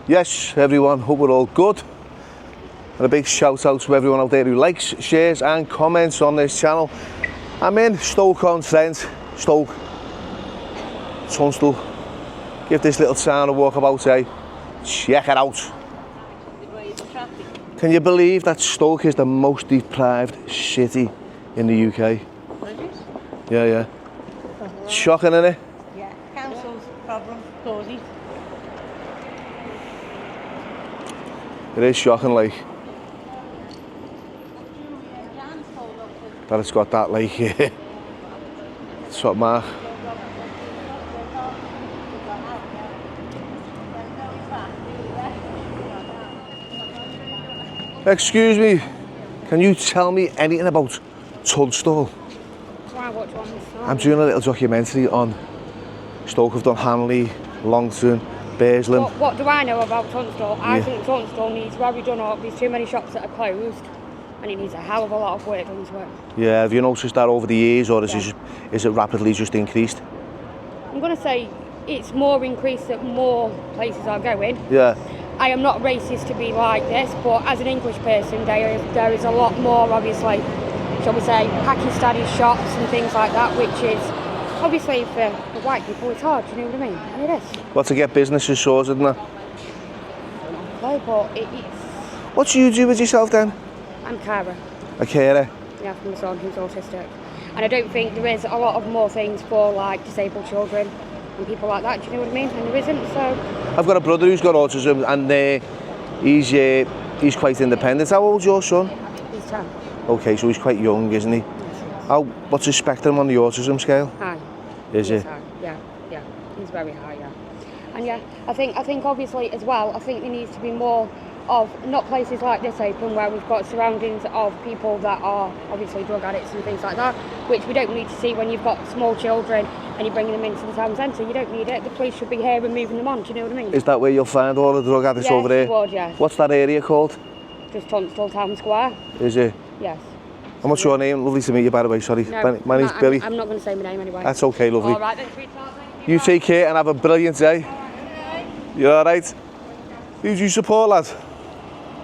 Yes, everyone, hope we're all good. And a big shout out to everyone out there who likes, shares and comments on this channel. I'm in Stoke-on-Trent, Stoke, Tunstall. Give this little town a walkabout, eh? Check it out. Can you believe that Stoke is the most deprived city in the UK? Yeah. Shocking, isn't it? Yeah, council's problem, Tories. It is shocking, like, that it's got that, like, top mark. Excuse me, can you tell me anything about Tunstall? Why, what do you want me to say? I'm doing a little documentary on Stoke. I've done Hanley, Longton, Burslem. What do I know about Tunstall? I think Tunstall needs very done up. There's too many shops that are closed and it needs a hell of a lot of work done to it. Yeah, have you noticed that over the years, or is it rapidly just increased? I'm going to say it's more increased that more places are going. Yeah. I am not racist to be like this, but as an English person, there is a lot more, obviously, shall we say, Pakistani shops and things like that, which is, obviously, for white people, it's hard, you know what I mean? And it is. Well, to get businesses sorted, isn't it? Okay, but it's... What do you do with yourself then? I'm carer. A carer? Yeah, for my son who's autistic. And I don't think there is a lot of more things for, like, disabled children and people like that, do you know what I mean? And there isn't, so... I've got a brother who's got autism, and he's quite independent. How old's your son? He's 10. Okay, so he's quite young, isn't he? What's his spectrum on the autism scale? High. Is it? High. Yeah. He's very high, yeah. And yeah, I think obviously as well, I think there needs to be more of, not places like this open where we've got surroundings of people that are obviously drug addicts and things like that, which we don't need to see when you've got small children and you're bringing them into the town centre. You don't need it. The police should be here and moving them on, do you know what I mean? Is that where you'll find all the drug addicts over there? Yes, you would, yes. What's that area called? Just Tunstall Town Square. Is it? Yes. And what's your name? Lovely to meet you, by the way, sorry. No, My name's Billy. I'm not going to say my name anyway. That's okay, lovely. All right, then, sweetheart. Thank you. You take care and have a brilliant day. You alright? Who do you support, lad?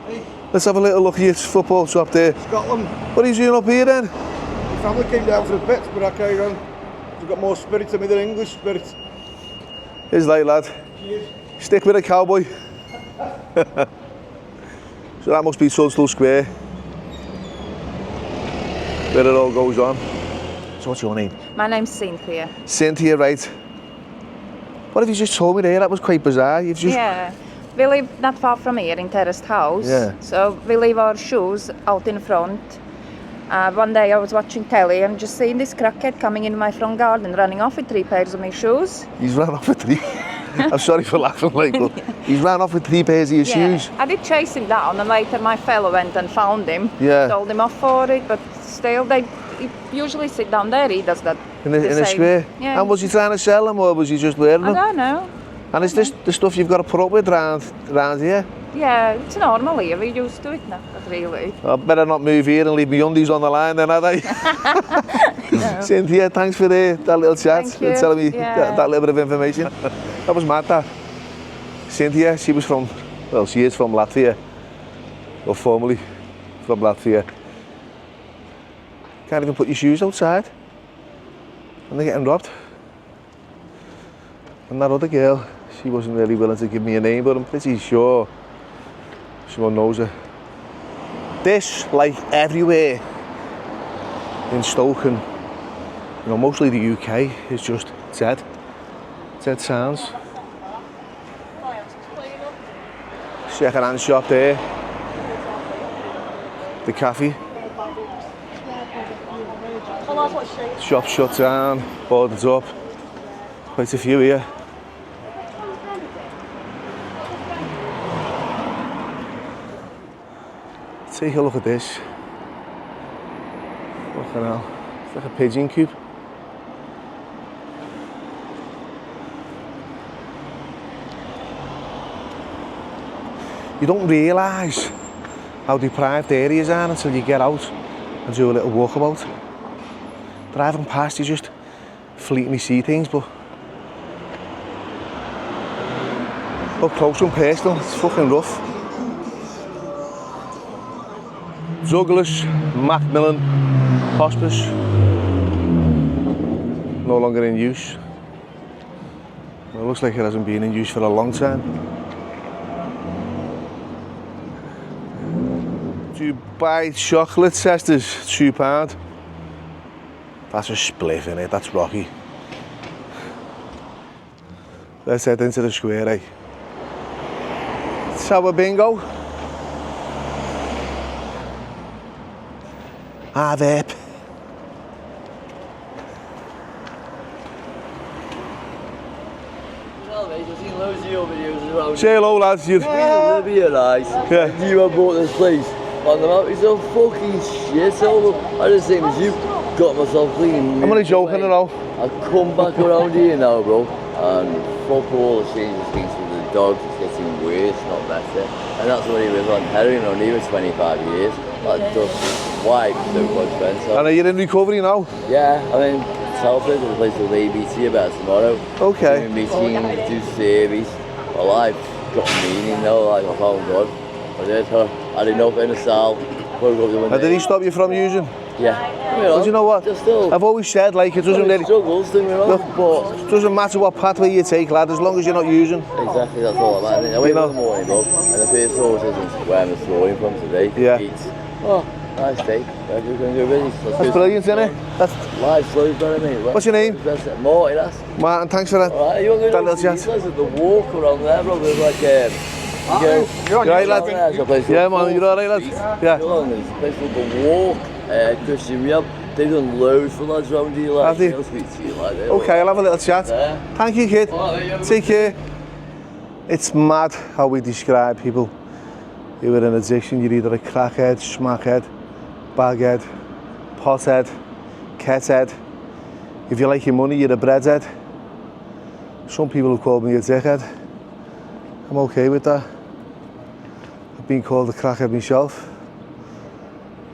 Hey. Let's have a little look at your football shop there. Scotland. What are you doing up here then? My family came down for a bit, but I carried on. They've got more spirit to me than English spirit. Here's like, lad. Cheers. Stick with a cowboy. So that must be Tunstall Square, where it all goes on. So what's your name? My name's Cynthia. Cynthia, right. What have you just told me there? That was quite bizarre. You've just... Yeah, we live not far from here in Terraced House. Yeah. So we leave our shoes out in front. One day I was watching telly and just seeing this crackhead coming in my front garden, running off with 3 pairs of my shoes. He's ran off with 3. I'm sorry for laughing, like, but he's ran off with 3 pairs of your shoes. I did chase him down, and later my fellow went and found him. Yeah. Told him off for it, but still, he usually sit down there. He does that. In the square? Yeah. And was he trying to sell them, or was he just wearing them? I don't know. And is this the stuff you've got to put up with round here? Yeah, it's normal here. We're used to it now, not really. I better not move here and leave my undies on the line then, are they? No. Cynthia, thanks for that little chat Thank you. and telling me Yeah. that little bit of information. That was mad, that. Cynthia, she is from Latvia, or formerly from Latvia. Can't even put your shoes outside, and they're getting robbed. And that other girl, she wasn't really willing to give me a name, but I'm pretty sure someone knows her. This, like everywhere in Stoke and mostly the UK, is just dead sounds. Second-hand shop there. The cafe. Shop shut down, boarded up. Quite a few here. Take a look at this. Fucking hell. It's like a pigeon coop. You don't realise how deprived areas are until you get out and do a little walkabout. Driving past, you just fleetingly see things, but Up close and personal, it's fucking rough. Douglas Macmillan Hospice, no longer in use. It looks like it hasn't been in use for a long time. Dubai chocolate testers, £2. That's a spliff in it, that's rocky. Let's head into the square, eh? Sour bingo. Avep. Say hello, lads. You're Olivia, right? Yeah. You have bought this place on the mountain. It's a fucking shit. I just same as you. Got myself clean. I'm only joking, you know. I come back around here now, bro, and fuck all the changes things with the dogs. It's getting worse, not better. And that's what he was on heroin on here for 25 years. That just wiped so much, friends. And are you in recovery now? Yeah, I mean, Telford is a place called ABC about tomorrow. Okay. Do meetings, do series. Well, I've got meaning now, like I found God. I did, I did enough in the cell. And did he stop you from using? Yeah. But you know what? Still, I've always said, like, it doesn't really... struggles, don't get me wrong, but... It doesn't matter what pathway you take, lad, as long as you're not using. Exactly, that's all that matters. I wake up in the morning, bro, and the first thought isn't where I'm throwing from today. Yeah. Eat. Oh, nice day. I'm just going to go busy. That's brilliant, isn't it? That's... Life slows down, mate. What's your name? Marty, that's... Martin, thanks for that. Alright, you're going That to little chat. see the walk around there, bro. There's like, You alright, lad? Yeah, man, you're alright, lad? Yeah. There's a place called The Walk, Christian Rehab. They've done loads for lads around here, like, Have they? they'll speak to you like that. Okay, I'll have a little chat. Yeah. Thank you, kid. Take care. It's mad how we describe people who are in addiction. You're either a crackhead, smackhead, baghead, pothead, kethead. If you like your money, you're a breadhead. Some people have called me a dickhead. I'm okay with that. I've been called a crackhead myself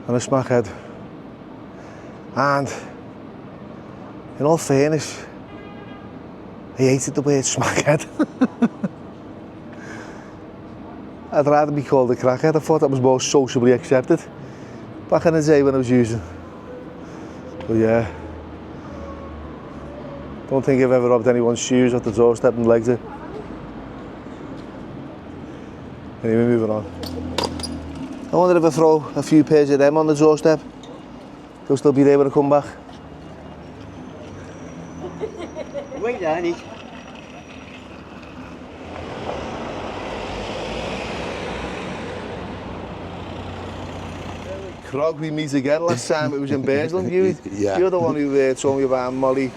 and a smackhead. And in all fairness, I hated the word smackhead. I'd rather be called a crackhead. I thought that was more sociably accepted back in the day when I was using. But yeah, don't think I've ever robbed anyone's shoes at the doorstep and legged it. Anyway, moving on. I wonder if I throw a few pairs of them on the doorstep, they'll still be there when I come back. Wait, Danny. Krog, we meet again. Last time it was in Burslem. Yeah. You're the one who told me about Molly's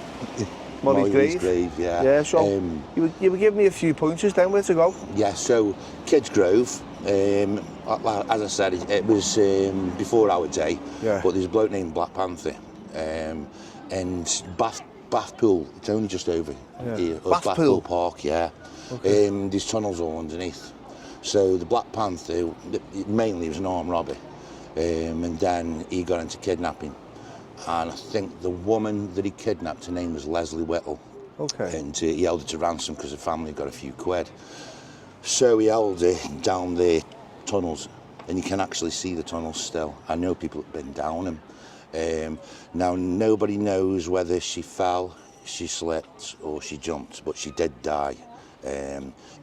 grave. Yeah. Yeah, so you were giving me a few pointers then where to go. Yeah, so Kids Grove, as I said, it was before our day, Yeah. but there's a bloke named Black Panther, and Bath Pool, it's only just over here, Bath Pool Park, yeah. Okay. There's tunnels all underneath. So the Black Panther, mainly was an armed robber, and then he got into kidnapping. And I think the woman that he kidnapped, her name was Leslie Whittle. Okay. And he held her to ransom because her family got a few quid. So he held her down the tunnels, and you can actually see the tunnels still. I know people have been down them. Now, nobody knows whether she fell, she slipped, or she jumped, but she did die.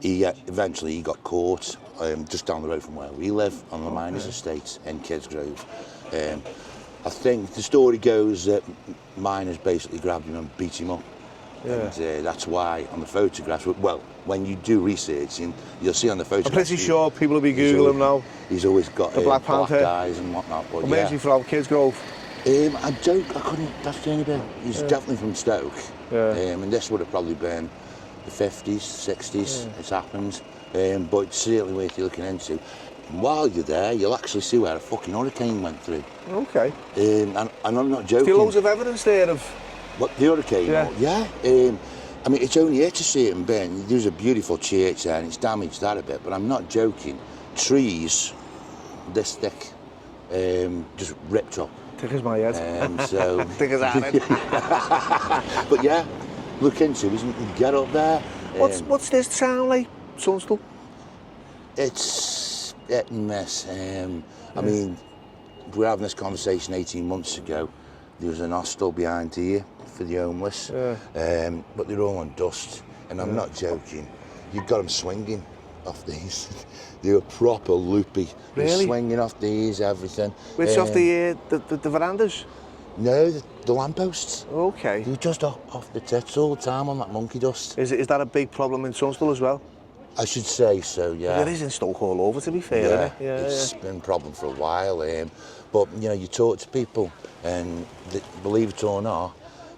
Eventually he got caught just down the road from where we live, on the miners' estate in Kids Grove. I think the story goes that miners basically grabbed him and beat him up. Yeah. And that's why on the photographs, well, when you do research, you'll see on the photographs. I'm pretty sure people will be Googling him now. He's always got the Black Panther guys and whatnot. But where's he from? Kids Grove? I couldn't, that's the only bit. He's definitely from Stoke. Yeah. And this would have probably been the 50s, 60s, it's happened. But it's certainly worth you looking into. And while you're there, you'll actually see where a fucking hurricane went through. Okay. And I'm not joking. There's loads of evidence there of... What, the hurricane? Yeah. I mean, it's only here to see it in Ben. There's a beautiful church there and it's damaged that a bit, but I'm not joking. Trees this thick, just ripped up. Thick as my head. So thick as our head. But yeah, look into it. Get up there. What's this town like? Tunstall? It's hit and miss. I mean, we were having this conversation 18 months ago. There was an hostel behind here for the homeless, but they're all on dust. And I'm not joking. You've got them swinging off these. They were proper loopy. Really? They're swinging off these, everything. Which off the verandas? No, the lampposts. Okay. They were just off the tits all the time on that monkey dust. Is that a big problem in Tunstall as well? I should say so, yeah. It is in Stoke all over, to be fair, isn't it? Yeah, it's been a problem for a while. But, you know, you talk to people and believe it or not,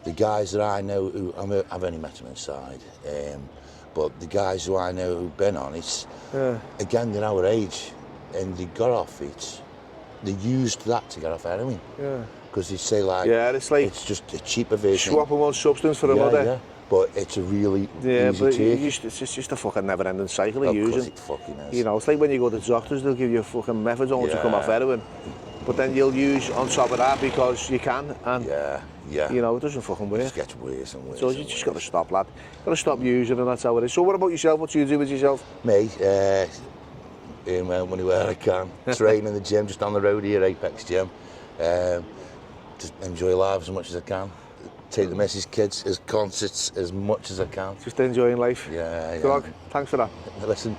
the guys that I know, I've only met them inside, but the guys who I know who've been on it, again, they're our age, and they got off it. They used that to get off heroin. Yeah. Because they say it's just a cheaper version. Swapping one substance for another. Yeah. But it's a really easy take. It's just a fucking never-ending cycle of using. It fucking is. You know, it's like when you go to the doctors, they'll give you a fucking methadone to come off heroin. But then you'll use on top of that because you can, and you know, it doesn't fucking work. It gets worse and worse. So you just got to stop, lad. Got to stop using, and that's how it is. So what about yourself? What do you do with yourself? Me, earn my own money where I can. Train in the gym, just on the road here, Apex Gym. Just enjoy life as much as I can. Take the missus, kids, as concerts as much as I can. Just enjoying life. Yeah. Dog, thanks for that. Listen,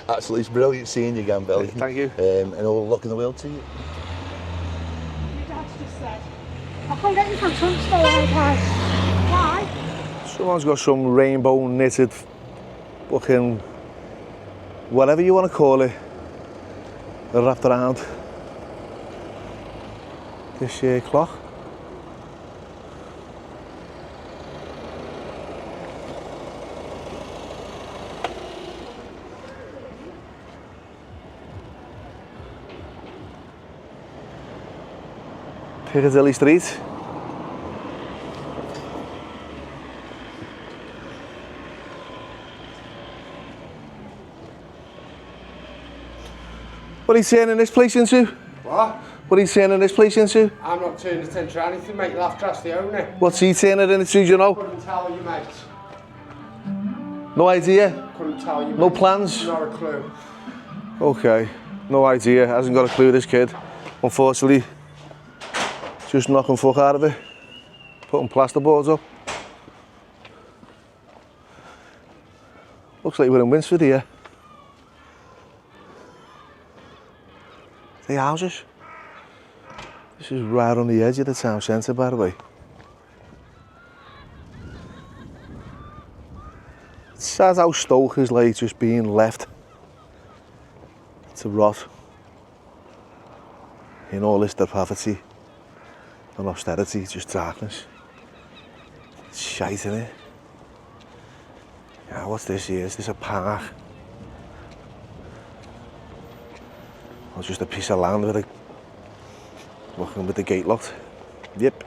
absolutely, it's brilliant seeing you again, Billy. Thank you. And all the luck in the world to you. Your dad's just said, I can't get you from Tunstall, okay? Why? Someone's got some rainbow knitted fucking whatever you want to call it wrapped around this clock. Piccadilly Street. What are you turning this place into? What? What are you turning this place into? I'm not turning it into anything, mate. You'll have to ask the owner. What's he turning it into, do you know? Couldn't tell you, mate. No idea? Couldn't tell you. No mate. plans? Not a clue. Okay, no idea. Hasn't got a clue, this kid. Unfortunately, just knocking fuck out of it. Putting plasterboards up. Looks like we're in Winsford here. The houses. This is right on the edge of the town centre, by the way. It's sad how Stoke is like just being left to rot in all this depravity and austerity, just darkness. It's shite, innit? Yeah, what's this here? Is this a park? Or just a piece of land with the gate locked? Yep.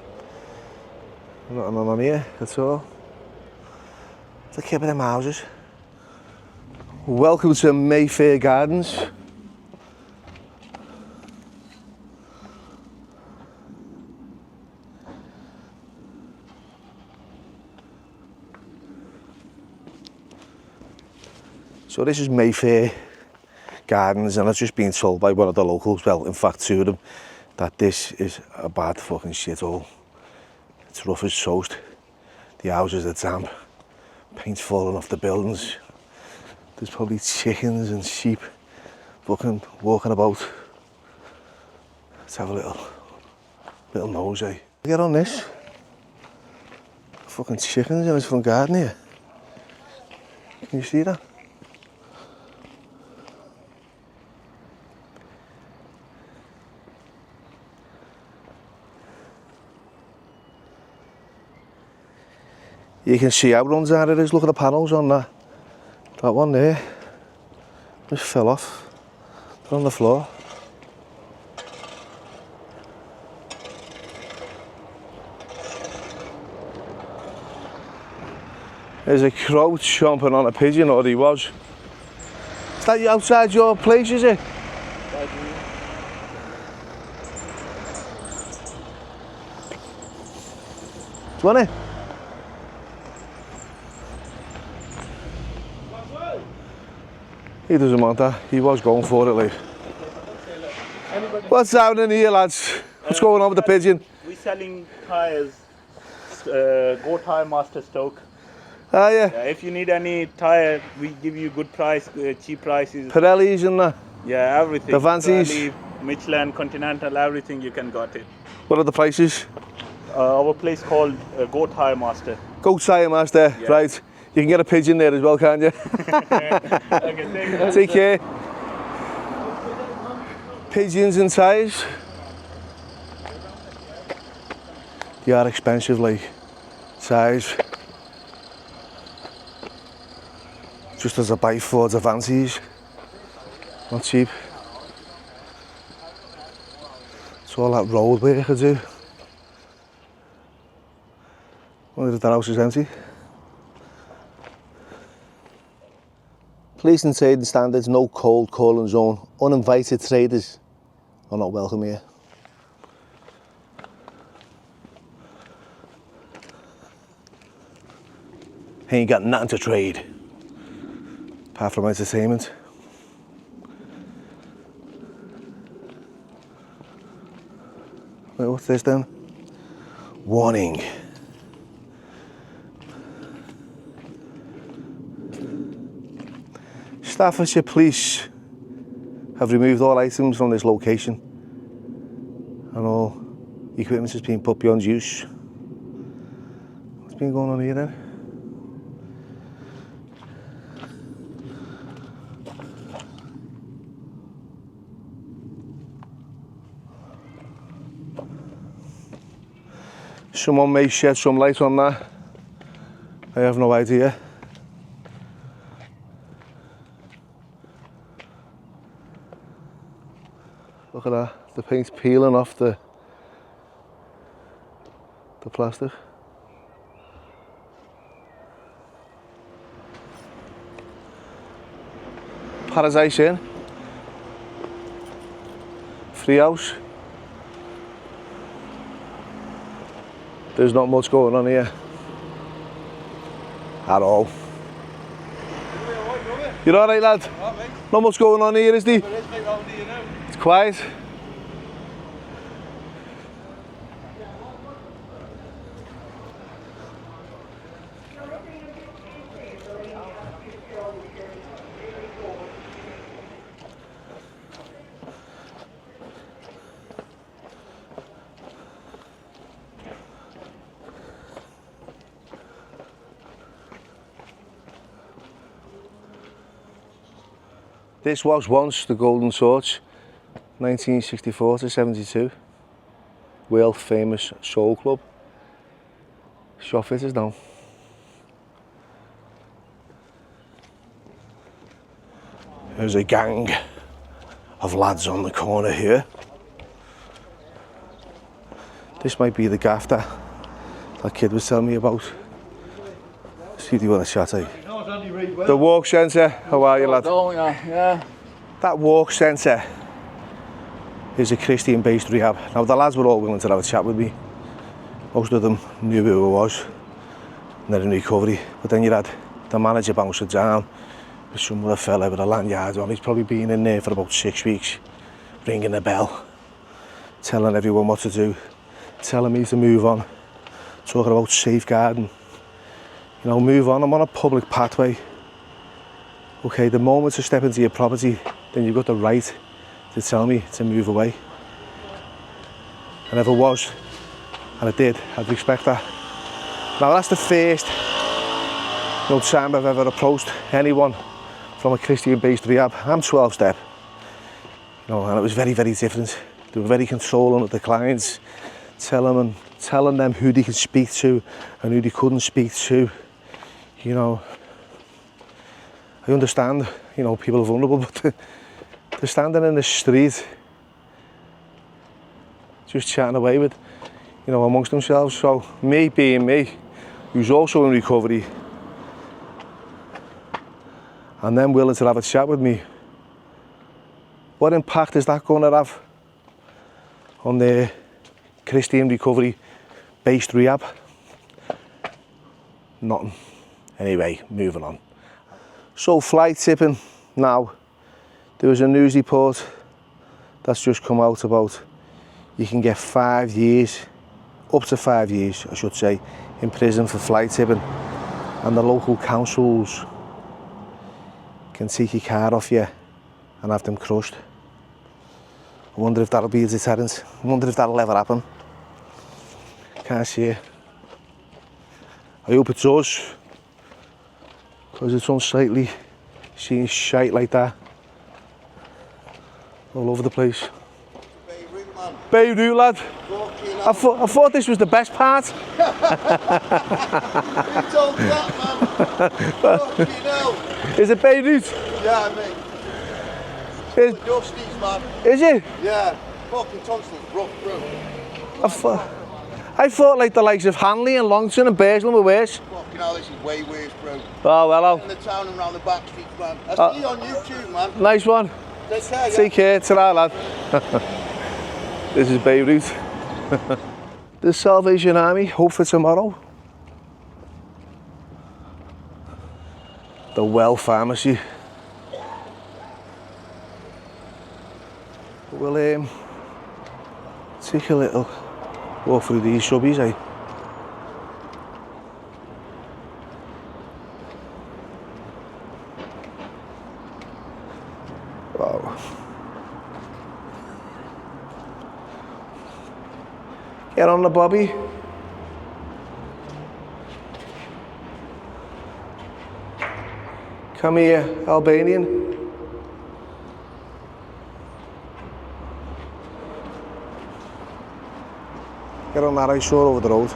Nothing on here at all. It's a keep of them houses. Welcome to Mayfair Gardens. So this is Mayfair Gardens, and I've just been told by one of the locals, well, in fact two of them, that this is a bad fucking shithole. It's rough as toast. The houses are damp, paint's falling off the buildings. There's probably chickens and sheep fucking walking about. Let's have a little nosy. Get on this. Fucking chickens in his front garden here. Can you see that? You can see how runs out it is. Look at the panels on that one there. Just fell off. They're on the floor. There's a crow chomping on a pigeon, or he was. Is that outside your place, is it? Do you want it? He doesn't want that. He was going for it, like. What's happening here, lads? What's going on with the pigeon? We're selling tyres. Go Tyre Master Stoke. Ah, yeah. If you need any tyre, we give you good price, cheap prices. Pirellis and that. Yeah, everything. The fancies. Pirelli, Michelin, Continental, everything you can got it. What are the prices? Our place called Go Tyre Master. Go Tyre Master, Yeah. right. You can get a pigeon there as well, can't you? Okay, Take care. Pigeons and tyres. They are expensive, like tyres. Just as a buy Fords Avantis. Not cheap. It's all that road work I do. Wonder if that house is empty. Police and trading standards, no cold calling zone. Uninvited traders are not welcome here. Ain't got nothing to trade, apart from entertainment. Wait, what's this then? Warning. Staffordshire Police have removed all items from this location and all equipment has been put beyond use. What's been going on here then? Someone may shed some light on that. I have no idea. Look at that, the paint's peeling off the plastic. Paradise Inn. Free house. There's not much going on here. At all. You're alright, lad? Not much going on here, is there? It's quiet. This was once the Golden Torch, 1964 to 72. World famous soul club. Shop fitters now. There's a gang of lads on the corner here. This might be the gaff that kid was telling me about. See if you want to chat, eh? The walk centre, how are you, lad? Yeah. That walk centre is a Christian based rehab. Now the lads were all willing to have a chat with me. Most of them knew who I was and they're in recovery. But then you had the manager bouncing down with some other fella with a lanyard on. He's probably been in there for about 6 weeks, ringing the bell, telling everyone what to do, telling me to move on, talking about safeguarding. You know, move on, I'm on a public pathway. Okay, the moment I step into your property, then you've got the right to tell me to move away. And if I was, and I did, I'd respect that. Now that's the first time I've ever approached anyone from a Christian-based rehab. I'm 12-step, you know, and it was very, very different. They were very controlling of the clients, telling them who they could speak to and who they couldn't speak to. You know, I understand, you know, people are vulnerable, but they're standing in the street just chatting away with, you know, amongst themselves. So me being me, who's also in recovery, and them willing to have a chat with me, what impact is that going to have on the Christian recovery based rehab? Nothing. Anyway, moving on. So fly tipping Now, there was a news report that's just come out about you can get 5 years, up to 5 years, I should say, in prison for fly tipping, and the local councils can take your car off you and have them crushed. I wonder if that'll be a deterrent. I wonder if that'll ever happen. Can't see it. I hope it does, because it's unsightly seeing shite like that all over the place. Beirut, man. Beirut, lad. Fucking I thought this was the best part. Who told you that, man? Fucking hell. Is it Beirut? Yeah, mate. Is, Dusties, man. is it? Yeah. Fucking Tunstall's rough, bro. I thought like the likes of Hanley and Longton and Burslem were worse. Fucking hell, this is way worse, bro. Oh, well. In the town and round the back streets, man. I see you on YouTube, man. Nice one. Take care, yeah. Take care. Ta-ra, lad. This is Beirut. The Salvation Army, hope for tomorrow. The Well Pharmacy. We'll take a little walk through these subbies, eh? Wow. Get on the bobby. Come here, Albanian. Get on that, I saw over the road.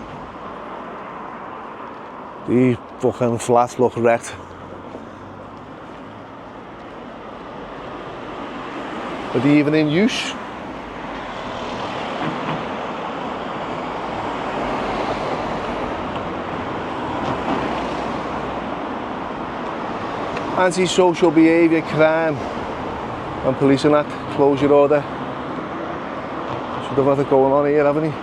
The fucking flats look wrecked. Are they even in use? Anti-social behaviour, crime and police and that, closure order. Should have had it going on here, haven't he?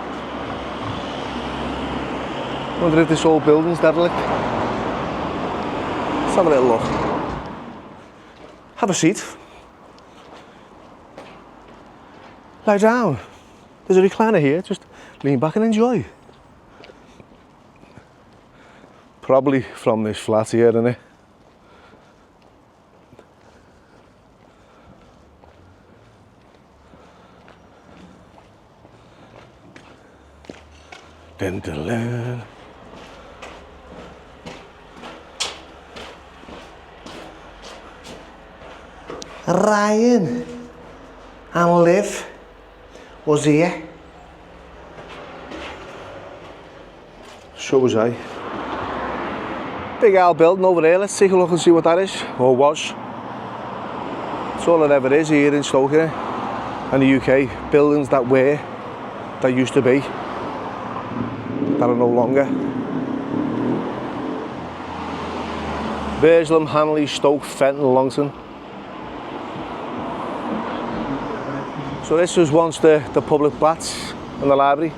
Wonder if this whole building's derelict. Let's have a little look. Have a seat. Lie down. There's a recliner here, just lean back and enjoy. Probably from this flat here, isn't it? Dun, dun, dun. Ryan and Liv was here. So was I. Big old building over there, let's take a look and see what that is, or was. It's all it ever is here in Stoke, and the UK. Buildings that were, that used to be, that are no longer. Burslem, Hanley, Stoke, Fenton, Longton. So this was once the public baths and the library.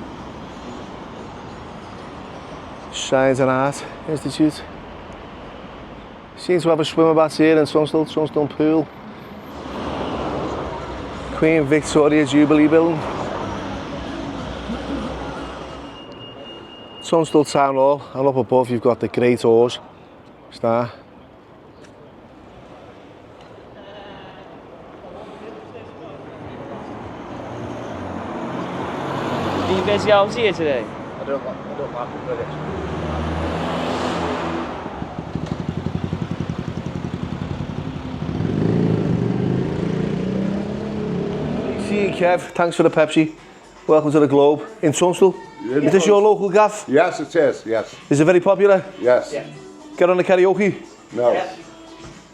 Science and Art Institute. Seems to have a swimmer bath here in Tunstall Pool. Queen Victoria Jubilee Building. Tunstall Town Hall, and up above you've got the Great Oars Star. Are you busy out here today? I don't like it, but See you, Kev. Thanks for the Pepsi. Welcome to the Globe in Tunstall. Is this your local gaff? Yes, it is, yes. Is it very popular? Yes. Get on the karaoke. No.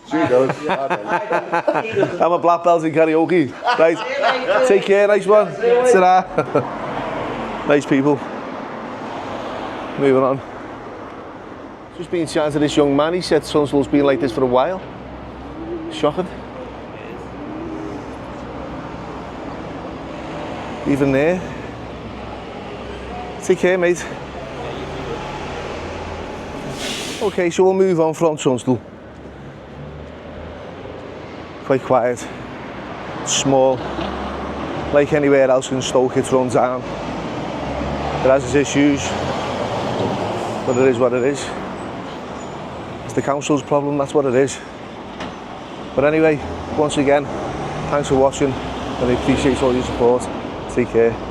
She does. I don't. I'm a black belt in karaoke. Right. Take care, nice one. Ta-ra. Nice people. Moving on. Just been chatting to this young man. He said Tunstall's been like this for a while. Shocking. Even there. Take care, mate. Okay, so we'll move on from Tunstall. quite quiet, small, like anywhere else in Stoke. It's run down. It has its issues, but it is what it is. It's the council's problem, that's what it is. But anyway, once again, thanks for watching, and I appreciate all your support. Take care.